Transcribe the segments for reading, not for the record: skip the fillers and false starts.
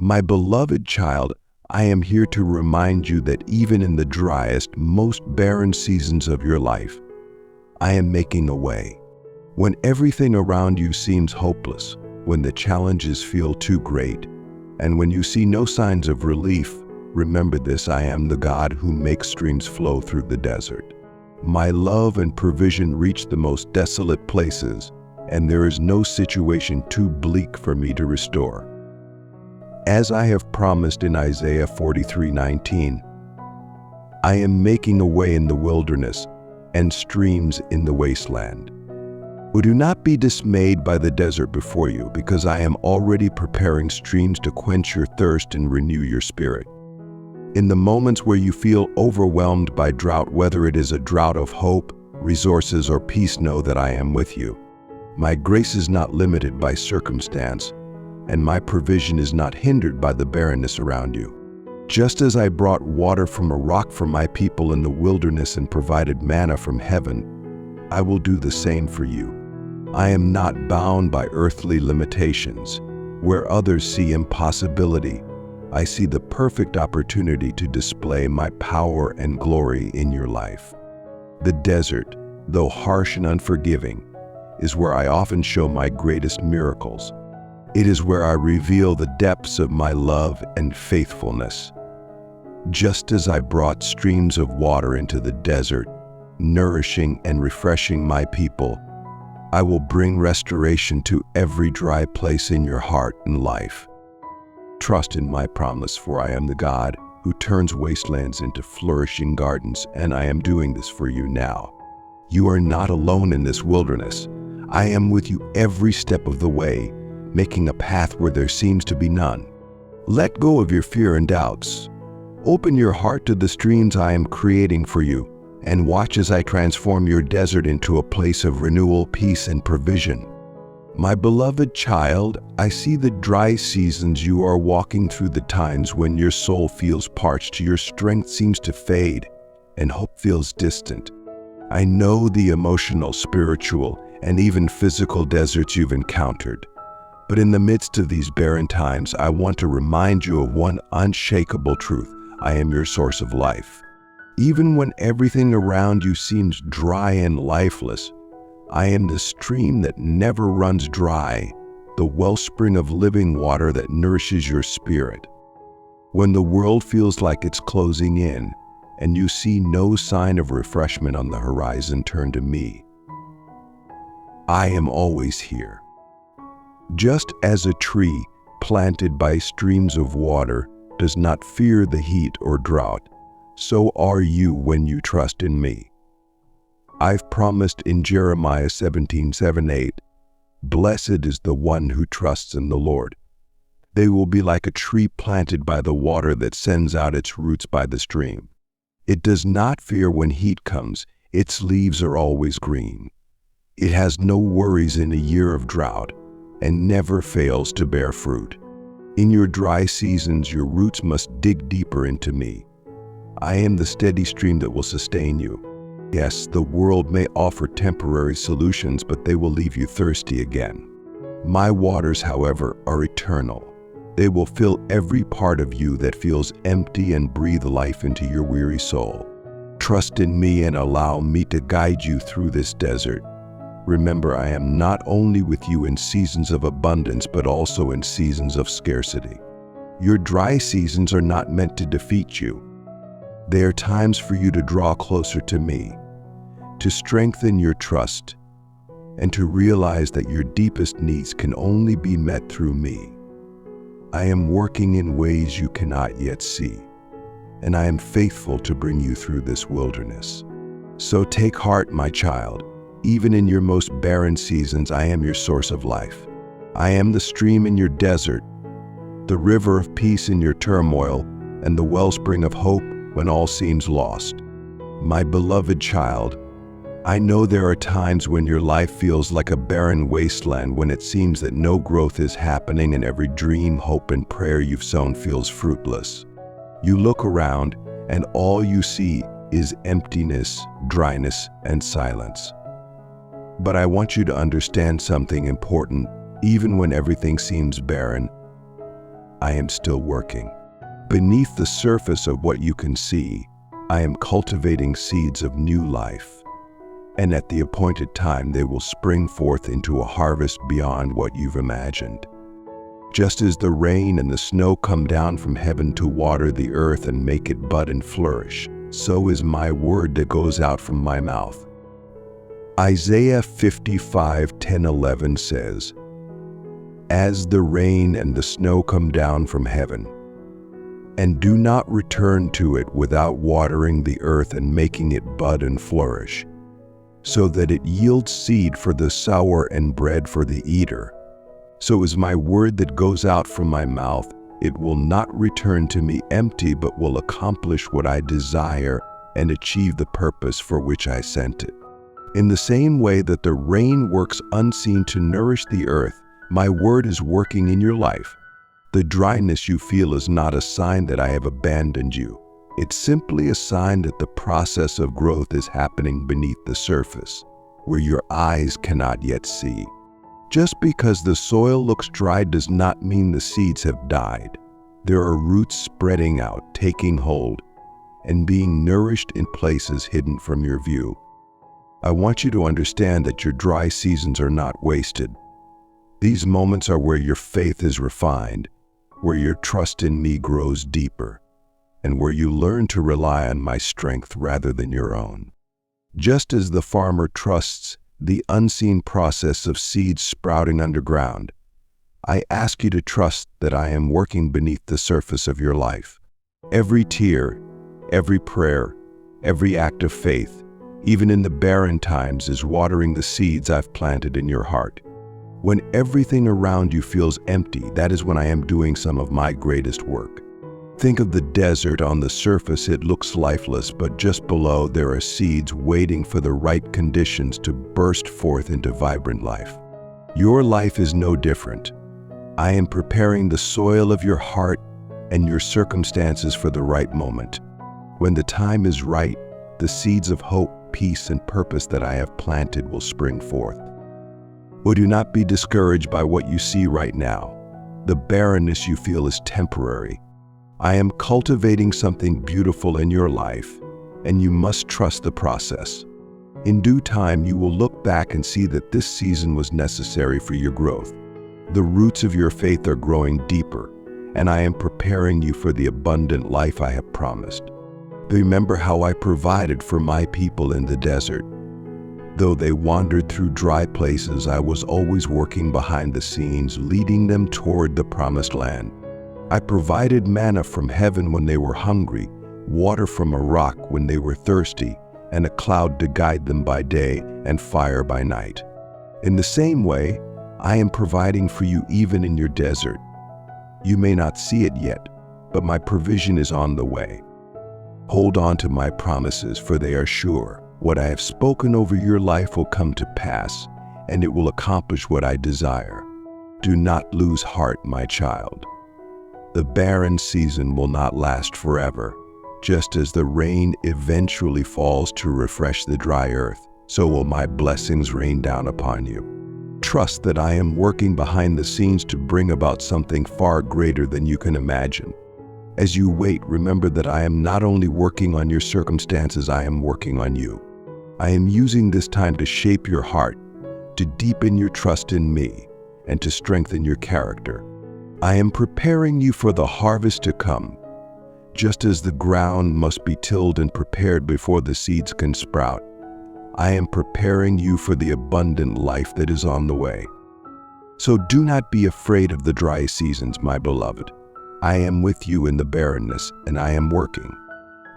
My beloved child, I am here to remind you that even in the driest, most barren seasons of your life, I am making a way. When everything around you seems hopeless, when the challenges feel too great, and when you see no signs of relief, remember this: I am the God who makes streams flow through the desert. My love and provision reach the most desolate places, and there is no situation too bleak for me to restore. As I have promised in Isaiah 43:19, I am making a way in the wilderness and streams in the wasteland. But do not be dismayed by the desert before you, because I am already preparing streams to quench your thirst and renew your spirit. In the moments where you feel overwhelmed by drought, whether it is a drought of hope, resources, or peace, know that I am with you. My grace is not limited by circumstance, and my provision is not hindered by the barrenness around you. Just as I brought water from a rock for my people in the wilderness and provided manna from heaven, I will do the same for you. I am not bound by earthly limitations. Where others see impossibility, I see the perfect opportunity to display my power and glory in your life. The desert, though harsh and unforgiving, is where I often show my greatest miracles. It is where I reveal the depths of my love and faithfulness. Just as I brought streams of water into the desert, nourishing and refreshing my people, I will bring restoration to every dry place in your heart and life. Trust in my promise, for I am the God who turns wastelands into flourishing gardens, and I am doing this for you now. You are not alone in this wilderness. I am with you every step of the way, making a path where there seems to be none. Let go of your fear and doubts. Open your heart to the streams I am creating for you, and watch as I transform your desert into a place of renewal, peace, and provision. My beloved child, I see the dry seasons you are walking through, the times when your soul feels parched, your strength seems to fade, and hope feels distant. I know the emotional, spiritual, and even physical deserts you've encountered. But in the midst of these barren times, I want to remind you of one unshakable truth: I am your source of life. Even when everything around you seems dry and lifeless, I am the stream that never runs dry, the wellspring of living water that nourishes your spirit. When the world feels like it's closing in, and you see no sign of refreshment on the horizon, turn to me. I am always here. Just as a tree planted by streams of water does not fear the heat or drought, so are you when you trust in me. I've promised in Jeremiah 17:7-8, "Blessed is the one who trusts in the Lord. They will be like a tree planted by the water that sends out its roots by the stream. It does not fear when heat comes, its leaves are always green. It has no worries in a year of drought, and never fails to bear fruit." In your dry seasons, your roots must dig deeper into me. I am the steady stream that will sustain you. Yes, the world may offer temporary solutions, but they will leave you thirsty again. My waters, however, are eternal. They will fill every part of you that feels empty and breathe life into your weary soul. Trust in me and allow me to guide you through this desert. Remember, I am not only with you in seasons of abundance, but also in seasons of scarcity. Your dry seasons are not meant to defeat you. They are times for you to draw closer to me, to strengthen your trust, and to realize that your deepest needs can only be met through me. I am working in ways you cannot yet see, and I am faithful to bring you through this wilderness. So take heart, my child. Even in your most barren seasons, I am your source of life. I am the stream in your desert, the river of peace in your turmoil, and the wellspring of hope when all seems lost. My beloved child, I know there are times when your life feels like a barren wasteland, when it seems that no growth is happening and every dream, hope, and prayer you've sown feels fruitless. You look around and all you see is emptiness, dryness, and silence. But I want you to understand something important. Even when everything seems barren, I am still working. Beneath the surface of what you can see, I am cultivating seeds of new life. And at the appointed time, they will spring forth into a harvest beyond what you've imagined. Just as the rain and the snow come down from heaven to water the earth and make it bud and flourish, so is my word that goes out from my mouth. Isaiah 55:10-11 says, "As the rain and the snow come down from heaven, and do not return to it without watering the earth and making it bud and flourish, so that it yields seed for the sower and bread for the eater, so is my word that goes out from my mouth. It will not return to me empty, but will accomplish what I desire and achieve the purpose for which I sent it." In the same way that the rain works unseen to nourish the earth, my word is working in your life. The dryness you feel is not a sign that I have abandoned you. It's simply a sign that the process of growth is happening beneath the surface, where your eyes cannot yet see. Just because the soil looks dry does not mean the seeds have died. There are roots spreading out, taking hold, and being nourished in places hidden from your view. I want you to understand that your dry seasons are not wasted. These moments are where your faith is refined, where your trust in me grows deeper, and where you learn to rely on my strength rather than your own. Just as the farmer trusts the unseen process of seeds sprouting underground, I ask you to trust that I am working beneath the surface of your life. Every tear, every prayer, every act of faith, even in the barren times, is watering the seeds I've planted in your heart. When everything around you feels empty, that is when I am doing some of my greatest work. Think of the desert. On the surface, it looks lifeless, but just below there are seeds waiting for the right conditions to burst forth into vibrant life. Your life is no different. I am preparing the soil of your heart and your circumstances for the right moment. When the time is right, the seeds of hope, peace, and purpose that I have planted will spring forth. But do not be discouraged by what you see right now. The barrenness you feel is temporary. I am cultivating something beautiful in your life, and you must trust the process. In due time, you will look back and see that this season was necessary for your growth. The roots of your faith are growing deeper, and I am preparing you for the abundant life I have promised. Remember how I provided for my people in the desert. Though they wandered through dry places, I was always working behind the scenes, leading them toward the promised land. I provided manna from heaven when they were hungry, water from a rock when they were thirsty, and a cloud to guide them by day and fire by night. In the same way, I am providing for you even in your desert. You may not see it yet, but my provision is on the way. Hold on to my promises, for they are sure. What I have spoken over your life will come to pass, and it will accomplish what I desire. Do not lose heart, my child. The barren season will not last forever. Just as the rain eventually falls to refresh the dry earth, so will my blessings rain down upon you. Trust that I am working behind the scenes to bring about something far greater than you can imagine. As you wait, remember that I am not only working on your circumstances, I am working on you. I am using this time to shape your heart, to deepen your trust in me, and to strengthen your character. I am preparing you for the harvest to come. Just as the ground must be tilled and prepared before the seeds can sprout, I am preparing you for the abundant life that is on the way. So do not be afraid of the dry seasons, my beloved. I am with you in the barrenness, and I am working.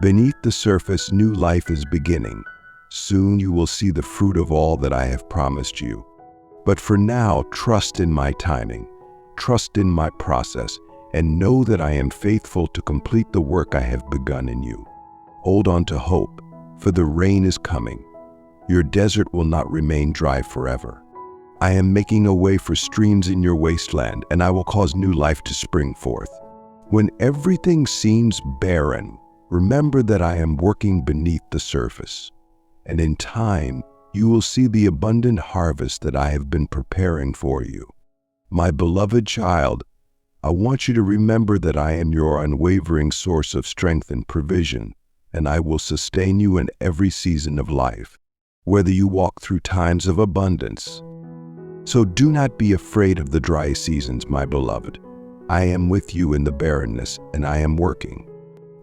Beneath the surface, new life is beginning. Soon you will see the fruit of all that I have promised you. But for now, trust in my timing, trust in my process, and know that I am faithful to complete the work I have begun in you. Hold on to hope, for the rain is coming. Your desert will not remain dry forever. I am making a way for streams in your wasteland, and I will cause new life to spring forth. When everything seems barren, remember that I am working beneath the surface, and in time, you will see the abundant harvest that I have been preparing for you. My beloved child, I want you to remember that I am your unwavering source of strength and provision, and I will sustain you in every season of life, whether you walk through times of abundance. So do not be afraid of the dry seasons, my beloved. I am with you in the barrenness, and I am working.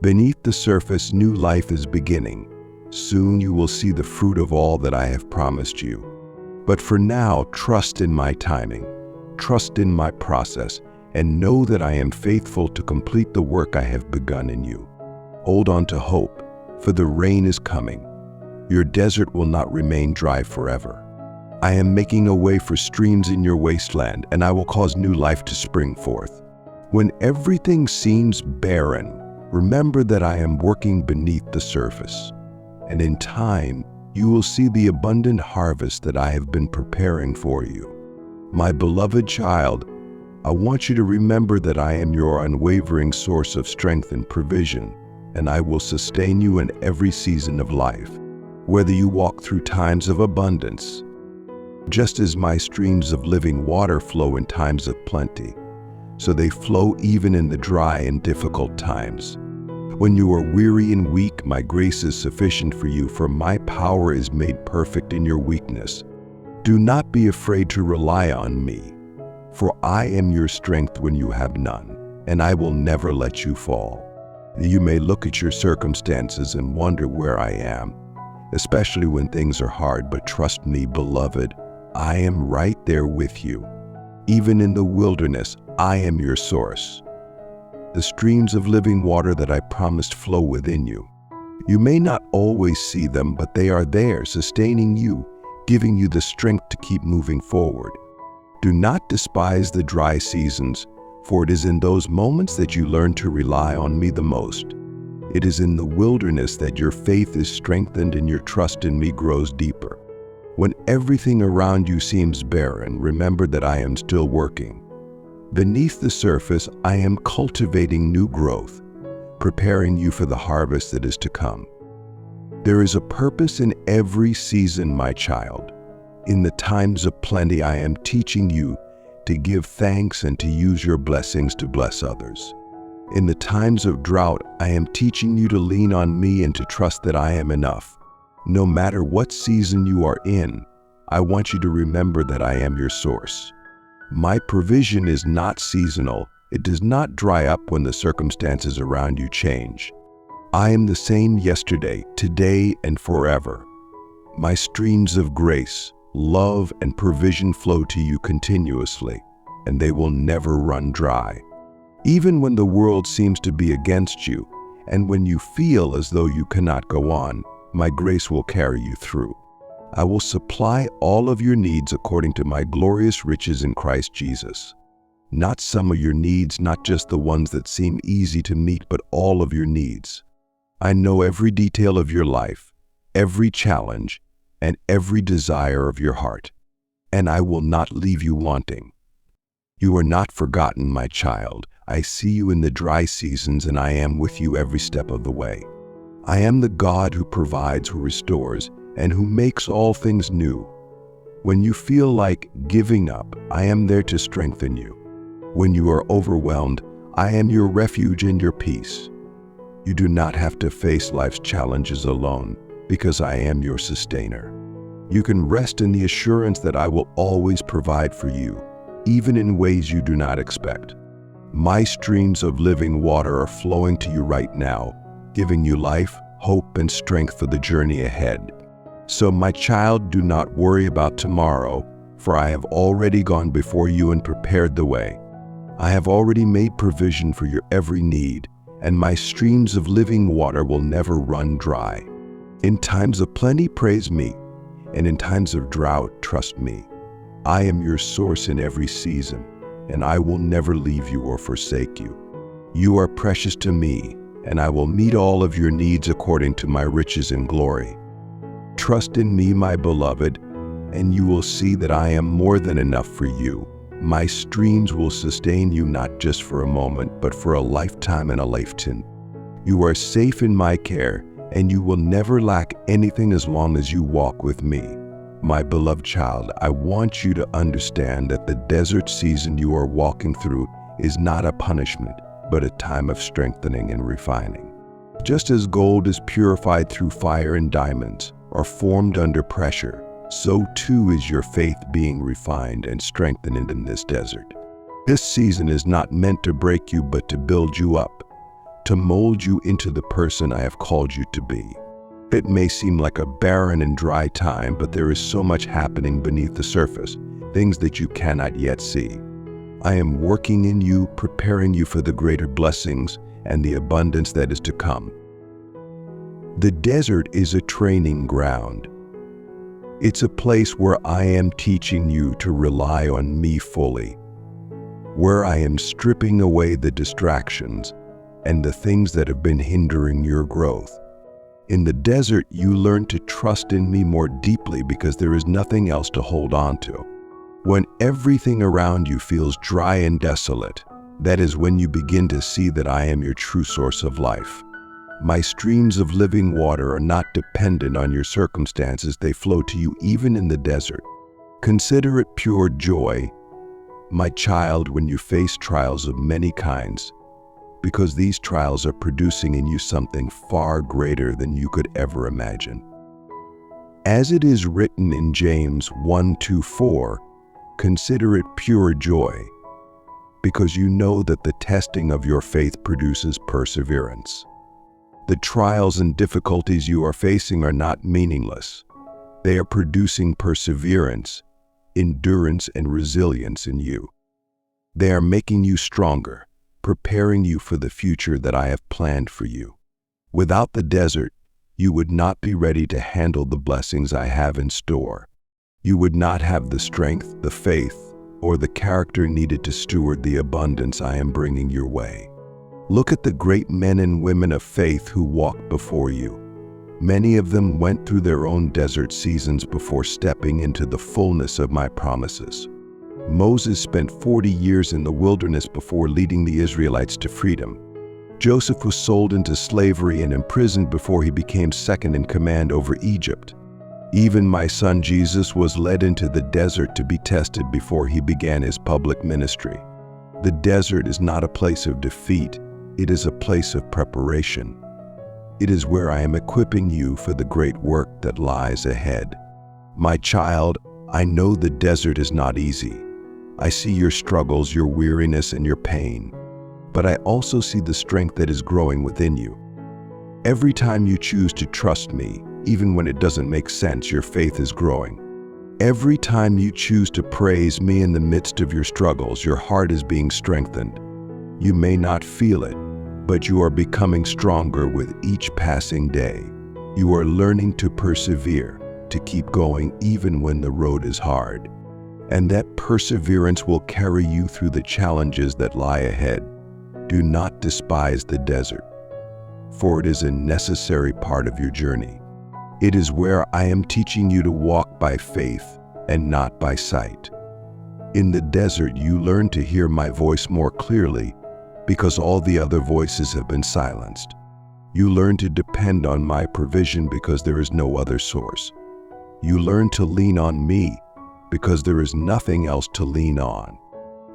Beneath the surface, new life is beginning. Soon you will see the fruit of all that I have promised you. But for now, trust in my timing, trust in my process, and know that I am faithful to complete the work I have begun in you. Hold on to hope, for the rain is coming. Your desert will not remain dry forever. I am making a way for streams in your wasteland, and I will cause new life to spring forth. When everything seems barren, remember that I am working beneath the surface. And in time, you will see the abundant harvest that I have been preparing for you. My beloved child, I want you to remember that I am your unwavering source of strength and provision, and I will sustain you in every season of life, whether you walk through times of abundance. Just as my streams of living water flow in times of plenty, so they flow even in the dry and difficult times. When you are weary and weak, my grace is sufficient for you, for my power is made perfect in your weakness. Do not be afraid to rely on me, for I am your strength when you have none, and I will never let you fall. You may look at your circumstances and wonder where I am, especially when things are hard, but trust me, beloved, I am right there with you. Even in the wilderness, I am your source. The streams of living water that I promised flow within you. You may not always see them, but they are there, sustaining you, giving you the strength to keep moving forward. Do not despise the dry seasons, for it is in those moments that you learn to rely on me the most. It is in the wilderness that your faith is strengthened and your trust in me grows deeper. When everything around you seems barren, remember that I am still working. Beneath the surface, I am cultivating new growth, preparing you for the harvest that is to come. There is a purpose in every season, my child. In the times of plenty, I am teaching you to give thanks and to use your blessings to bless others. In the times of drought, I am teaching you to lean on me and to trust that I am enough. No matter what season you are in, I want you to remember that I am your source. My provision is not seasonal. It does not dry up when the circumstances around you change. I am the same yesterday, today, and forever. My streams of grace, love, and provision flow to you continuously, and they will never run dry. Even when the world seems to be against you, and when you feel as though you cannot go on, my grace will carry you through. I will supply all of your needs according to my glorious riches in Christ Jesus. Not some of your needs, not just the ones that seem easy to meet, but all of your needs. I know every detail of your life, every challenge, and every desire of your heart, and I will not leave you wanting. You are not forgotten, my child. I see you in the dry seasons, and I am with you every step of the way. I am the God who provides, who restores, and who makes all things new. When you feel like giving up, I am there to strengthen you. When you are overwhelmed, I am your refuge and your peace. You do not have to face life's challenges alone, because I am your sustainer. You can rest in the assurance that I will always provide for you, even in ways you do not expect. My streams of living water are flowing to you right now, giving you life, hope, and strength for the journey ahead. So, my child, do not worry about tomorrow, for I have already gone before you and prepared the way. I have already made provision for your every need, and my streams of living water will never run dry. In times of plenty, praise me, and in times of drought, trust me. I am your source in every season, and I will never leave you or forsake you. You are precious to me, and I will meet all of your needs according to my riches and glory. Trust in me, my beloved, and you will see that I am more than enough for you. My streams will sustain you not just for a moment, but for a lifetime and a lifetime. You are safe in my care, and you will never lack anything as long as you walk with me. My beloved child, I want you to understand that the desert season you are walking through is not a punishment, but a time of strengthening and refining. Just as gold is purified through fire and diamonds are formed under pressure, so too is your faith being refined and strengthened in this desert. This season is not meant to break you, but to build you up, to mold you into the person I have called you to be. It may seem like a barren and dry time, but there is so much happening beneath the surface, things that you cannot yet see. I am working in you, preparing you for the greater blessings and the abundance that is to come. The desert is a training ground. It's a place where I am teaching you to rely on me fully, where I am stripping away the distractions and the things that have been hindering your growth. In the desert, you learn to trust in me more deeply because there is nothing else to hold on to. When everything around you feels dry and desolate, that is when you begin to see that I am your true source of life. My streams of living water are not dependent on your circumstances. They flow to you even in the desert. Consider it pure joy, my child, when you face trials of many kinds, because these trials are producing in you something far greater than you could ever imagine. As it is written in James 1:4, consider it pure joy, because you know that the testing of your faith produces perseverance. The trials and difficulties you are facing are not meaningless. They are producing perseverance, endurance, and resilience in you. They are making you stronger, preparing you for the future that I have planned for you. Without the desert, you would not be ready to handle the blessings I have in store. You would not have the strength, the faith, or the character needed to steward the abundance I am bringing your way. Look at the great men and women of faith who walked before you. Many of them went through their own desert seasons before stepping into the fullness of my promises. Moses spent 40 years in the wilderness before leading the Israelites to freedom. Joseph was sold into slavery and imprisoned before he became second in command over Egypt. Even my son Jesus was led into the desert to be tested before he began his public ministry. The desert is not a place of defeat. It is a place of preparation. It is where I am equipping you for the great work that lies ahead. My child, I know the desert is not easy. I see your struggles, your weariness, and your pain. But I also see the strength that is growing within you. Every time you choose to trust me, even when it doesn't make sense, your faith is growing. Every time you choose to praise me in the midst of your struggles, your heart is being strengthened. You may not feel it, but you are becoming stronger with each passing day. You are learning to persevere, to keep going even when the road is hard. And that perseverance will carry you through the challenges that lie ahead. Do not despise the desert, for it is a necessary part of your journey. It is where I am teaching you to walk by faith and not by sight. In the desert, you learn to hear my voice more clearly because all the other voices have been silenced. You learn to depend on my provision because there is no other source. You learn to lean on me because there is nothing else to lean on.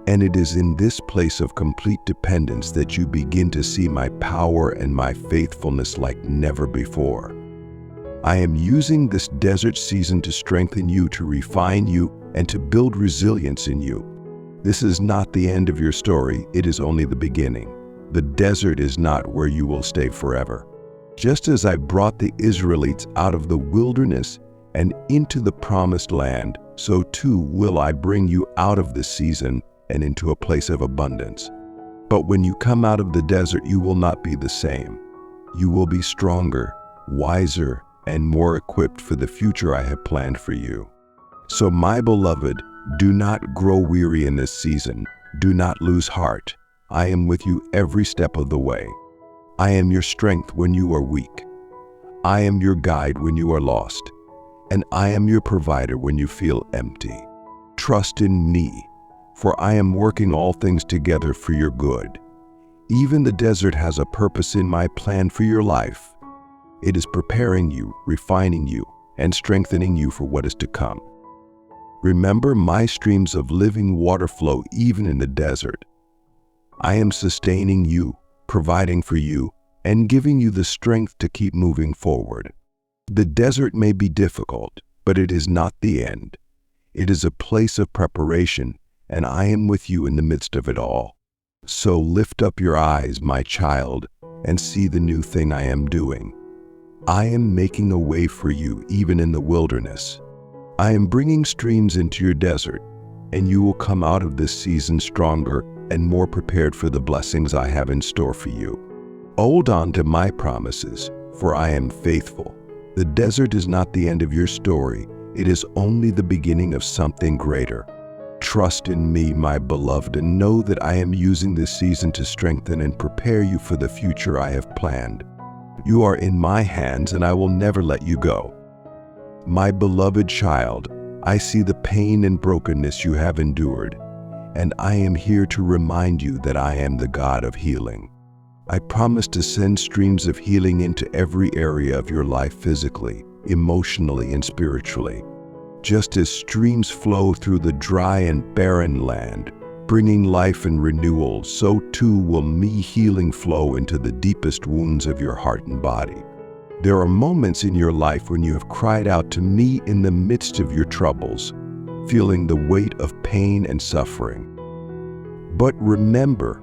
And it is in this place of complete dependence that you begin to see my power and my faithfulness like never before. I am using this desert season to strengthen you, to refine you, and to build resilience in you. This is not the end of your story, it is only the beginning. The desert is not where you will stay forever. Just as I brought the Israelites out of the wilderness and into the promised land, so too will I bring you out of this season and into a place of abundance. But when you come out of the desert, you will not be the same. You will be stronger, wiser, and more equipped for the future I have planned for you. So my beloved, do not grow weary in this season. Do not lose heart. I am with you every step of the way. I am your strength when you are weak. I am your guide when you are lost. And I am your provider when you feel empty. Trust in me, for I am working all things together for your good. Even the desert has a purpose in my plan for your life. It is preparing you, refining you, and strengthening you for what is to come. Remember, my streams of living water flow even in the desert. I am sustaining you, providing for you, and giving you the strength to keep moving forward. The desert may be difficult, but it is not the end. It is a place of preparation, and I am with you in the midst of it all. So lift up your eyes, my child, and see the new thing I am doing. I am making a way for you even in the wilderness. I am bringing streams into your desert, and you will come out of this season stronger and more prepared for the blessings I have in store for you. Hold on to my promises, for I am faithful. The desert is not the end of your story. It is only the beginning of something greater. Trust in me, my beloved, and know that I am using this season to strengthen and prepare you for the future I have planned. You are in my hands, and I will never let you go. My beloved child, I see the pain and brokenness you have endured, and I am here to remind you that I am the God of healing. I promise to send streams of healing into every area of your life physically, emotionally, and spiritually. Just as streams flow through the dry and barren land, bringing life and renewal, so too will me healing flow into the deepest wounds of your heart and body. There are moments in your life when you have cried out to me in the midst of your troubles, feeling the weight of pain and suffering. But remember,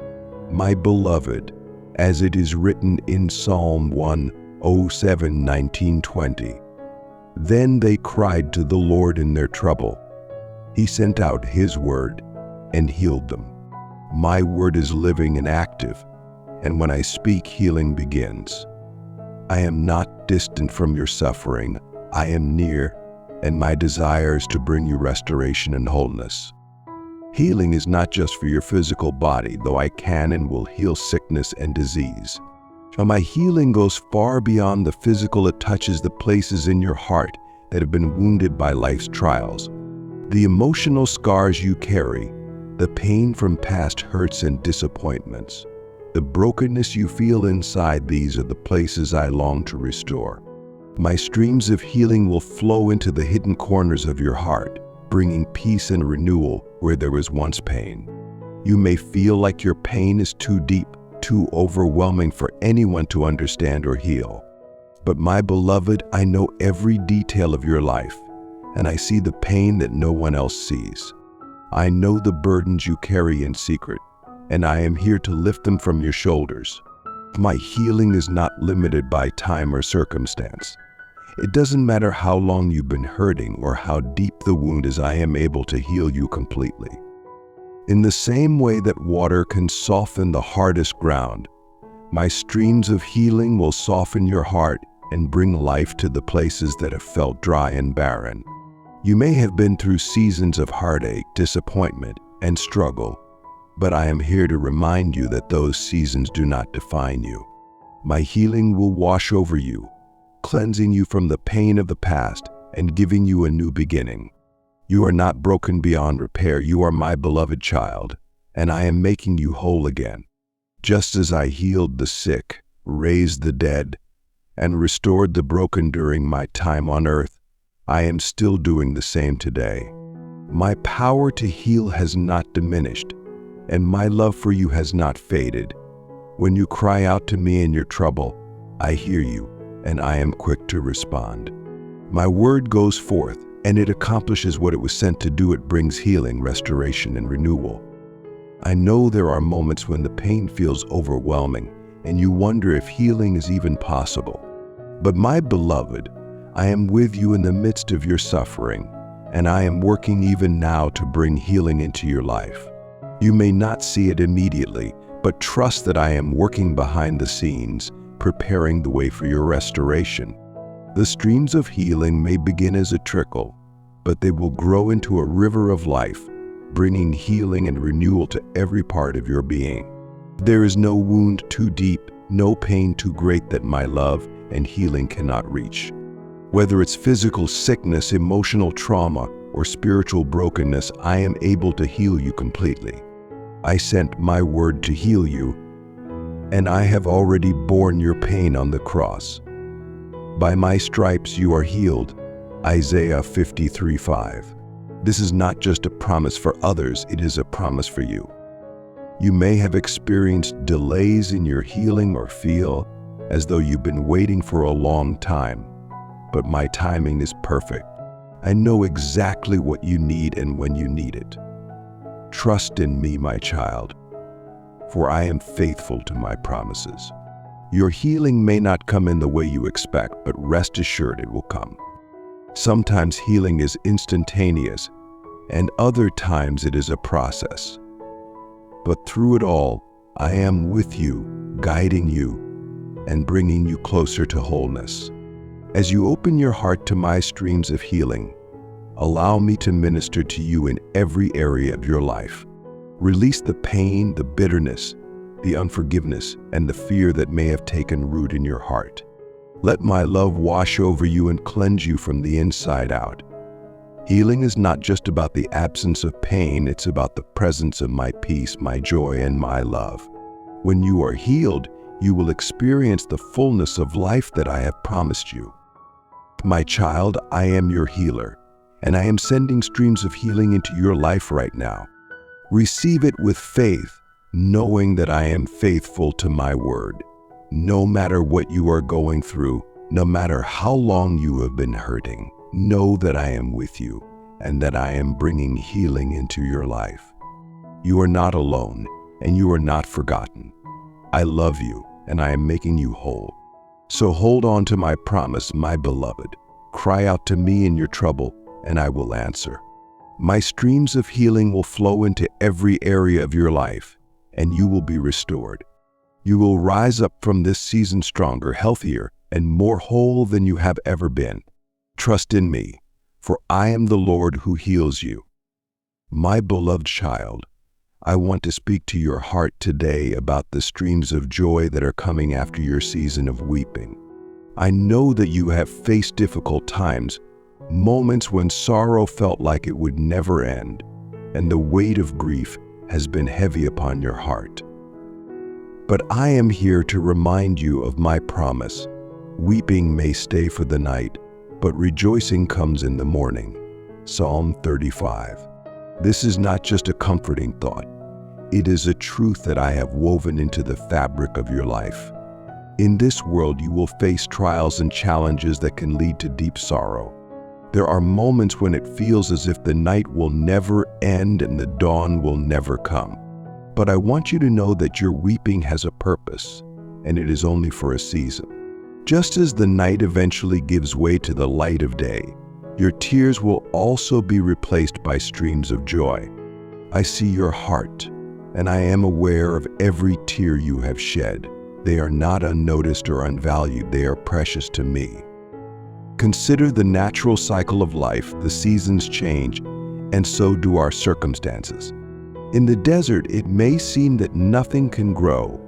my beloved, as it is written in Psalm 107, 19-20, then they cried to the Lord in their trouble. He sent out his word and healed them. My word is living and active, and when I speak, healing begins. I am not distant from your suffering. I am near, and my desire is to bring you restoration and wholeness. Healing is not just for your physical body, though I can and will heal sickness and disease. My healing goes far beyond the physical. It touches the places in your heart that have been wounded by life's trials. The emotional scars you carry, the pain from past hurts and disappointments, the brokenness you feel inside, these are the places I long to restore. My streams of healing will flow into the hidden corners of your heart, bringing peace and renewal where there was once pain. You may feel like your pain is too deep, too overwhelming for anyone to understand or heal. But my beloved, I know every detail of your life, and I see the pain that no one else sees. I know the burdens you carry in secret, and I am here to lift them from your shoulders. My healing is not limited by time or circumstance. It doesn't matter how long you've been hurting or how deep the wound is, I am able to heal you completely. In the same way that water can soften the hardest ground, my streams of healing will soften your heart and bring life to the places that have felt dry and barren. You may have been through seasons of heartache, disappointment, and struggle, but I am here to remind you that those seasons do not define you. My healing will wash over you, cleansing you from the pain of the past and giving you a new beginning. You are not broken beyond repair. You are my beloved child, and I am making you whole again. Just as I healed the sick, raised the dead, and restored the broken during my time on earth, I am still doing the same today. My power to heal has not diminished, and my love for you has not faded. When you cry out to me in your trouble, I hear you, and I am quick to respond. My word goes forth, and it accomplishes what it was sent to do. It brings healing, restoration, and renewal. I know there are moments when the pain feels overwhelming, and you wonder if healing is even possible. But my beloved, I am with you in the midst of your suffering, and I am working even now to bring healing into your life. You may not see it immediately, but trust that I am working behind the scenes, preparing the way for your restoration. The streams of healing may begin as a trickle, but they will grow into a river of life, bringing healing and renewal to every part of your being. There is no wound too deep, no pain too great that my love and healing cannot reach. Whether it's physical sickness, emotional trauma, or spiritual brokenness, I am able to heal you completely. I sent my word to heal you, and I have already borne your pain on the cross. By my stripes you are healed. Isaiah 53:5. This is not just a promise for others, it is a promise for you. You may have experienced delays in your healing or feel as though you've been waiting for a long time, but my timing is perfect. I know exactly what you need and when you need it. Trust in me, my child, for I am faithful to my promises. Your healing may not come in the way you expect, but rest assured it will come. Sometimes healing is instantaneous, and other times it is a process. But through it all, I am with you, guiding you, and bringing you closer to wholeness. As you open your heart to my streams of healing, allow me to minister to you in every area of your life. Release the pain, the bitterness, the unforgiveness, and the fear that may have taken root in your heart. Let my love wash over you and cleanse you from the inside out. Healing is not just about the absence of pain, it's about the presence of my peace, my joy, and my love. When you are healed, you will experience the fullness of life that I have promised you. My child, I am your healer, and I am sending streams of healing into your life right now. Receive it with faith, knowing that I am faithful to my word. No matter what you are going through, no matter how long you have been hurting, know that I am with you and that I am bringing healing into your life. You are not alone, and you are not forgotten. I love you, and I am making you whole. So hold on to my promise, my beloved. Cry out to me in your trouble, and I will answer. My streams of healing will flow into every area of your life, and you will be restored. You will rise up from this season stronger, healthier, and more whole than you have ever been. Trust in me, for I am the Lord who heals you. My beloved child, I want to speak to your heart today about the streams of joy that are coming after your season of weeping. I know that you have faced difficult times, moments when sorrow felt like it would never end, and the weight of grief has been heavy upon your heart. But I am here to remind you of my promise. Weeping may stay for the night, but rejoicing comes in the morning. Psalm 35. This is not just a comforting thought. It is a truth that I have woven into the fabric of your life. In this world, you will face trials and challenges that can lead to deep sorrow. There are moments when it feels as if the night will never end and the dawn will never come. But I want you to know that your weeping has a purpose, and it is only for a season. Just as the night eventually gives way to the light of day, your tears will also be replaced by streams of joy. I see your heart, and I am aware of every tear you have shed. They are not unnoticed or unvalued. They are precious to me. Consider the natural cycle of life. The seasons change, and so do our circumstances. In the desert, it may seem that nothing can grow,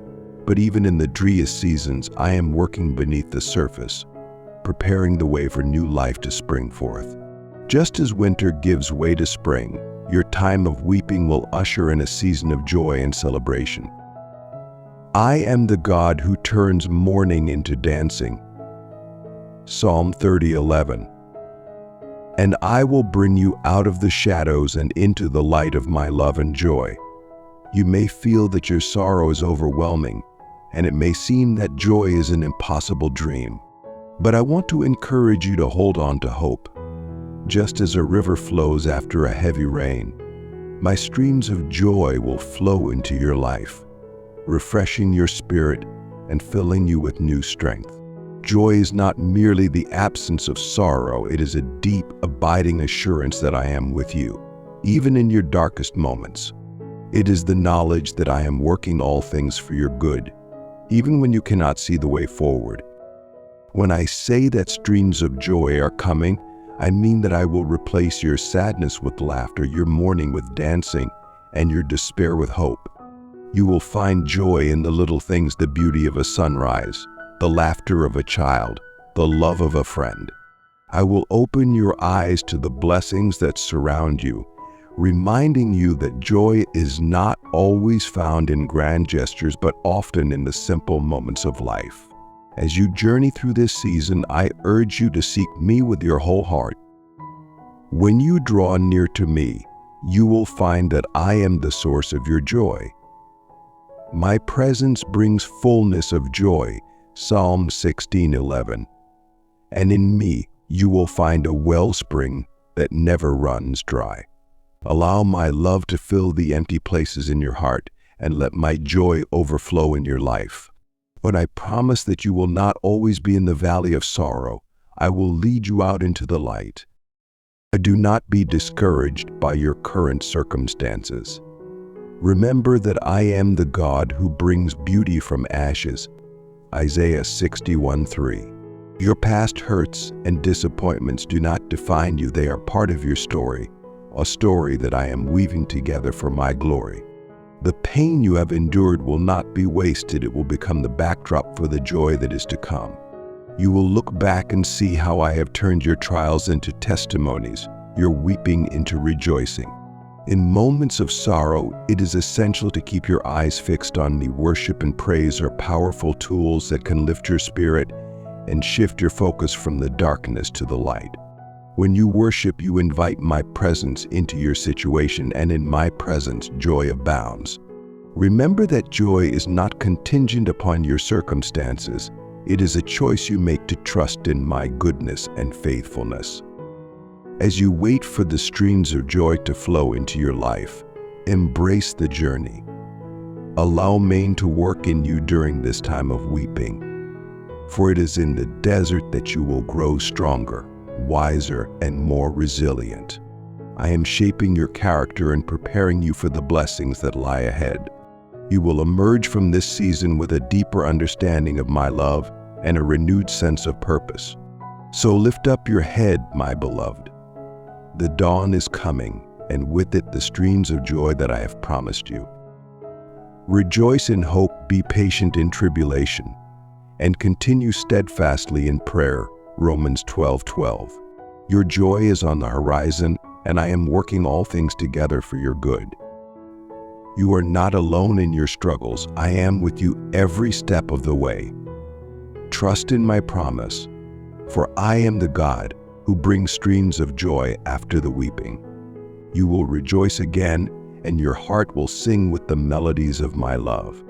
but even in the driest seasons, I am working beneath the surface, preparing the way for new life to spring forth. Just as winter gives way to spring, your time of weeping will usher in a season of joy and celebration. I am the God who turns mourning into dancing. Psalm 30:11. And I will bring you out of the shadows and into the light of my love and joy. You may feel that your sorrow is overwhelming, and it may seem that joy is an impossible dream. But I want to encourage you to hold on to hope. Just as a river flows after a heavy rain, my streams of joy will flow into your life, refreshing your spirit and filling you with new strength. Joy is not merely the absence of sorrow, it is a deep, abiding assurance that I am with you, even in your darkest moments. It is the knowledge that I am working all things for your good, even when you cannot see the way forward. When I say that streams of joy are coming, I mean that I will replace your sadness with laughter, your mourning with dancing, and your despair with hope. You will find joy in the little things, the beauty of a sunrise, the laughter of a child, the love of a friend. I will open your eyes to the blessings that surround you, reminding you that joy is not always found in grand gestures, but often in the simple moments of life. As you journey through this season, I urge you to seek me with your whole heart. When you draw near to me, you will find that I am the source of your joy. My presence brings fullness of joy, Psalm 16:11. And in me you will find a wellspring that never runs dry. Allow my love to fill the empty places in your heart, and let my joy overflow in your life. But I promise that you will not always be in the valley of sorrow. I will lead you out into the light. Do not be discouraged by your current circumstances. Remember that I am the God who brings beauty from ashes, Isaiah 61:3. Your past hurts and disappointments do not define you. They are part of your story, a story that I am weaving together for my glory. The pain you have endured will not be wasted. It will become the backdrop for the joy that is to come. You will look back and see how I have turned your trials into testimonies, your weeping into rejoicing. In moments of sorrow, it is essential to keep your eyes fixed on me. Worship and praise are powerful tools that can lift your spirit and shift your focus from the darkness to the light. When you worship, you invite my presence into your situation, and in my presence, joy abounds. Remember that joy is not contingent upon your circumstances. It is a choice you make to trust in my goodness and faithfulness. As you wait for the streams of joy to flow into your life, embrace the journey. Allow me to work in you during this time of weeping. For it is in the desert that you will grow stronger, wiser, and more resilient. I am shaping your character and preparing you for the blessings that lie ahead. You will emerge from this season with a deeper understanding of my love and a renewed sense of purpose. So lift up your head, my beloved. The dawn is coming, and with it the streams of joy that I have promised you. Rejoice in hope, be patient in tribulation, and continue steadfastly in prayer, Romans 12:12. Your joy is on the horizon, and I am working all things together for your good. You are not alone in your struggles. I am with you every step of the way. Trust in my promise, for I am the God who brings streams of joy after the weeping. You will rejoice again, and your heart will sing with the melodies of my love.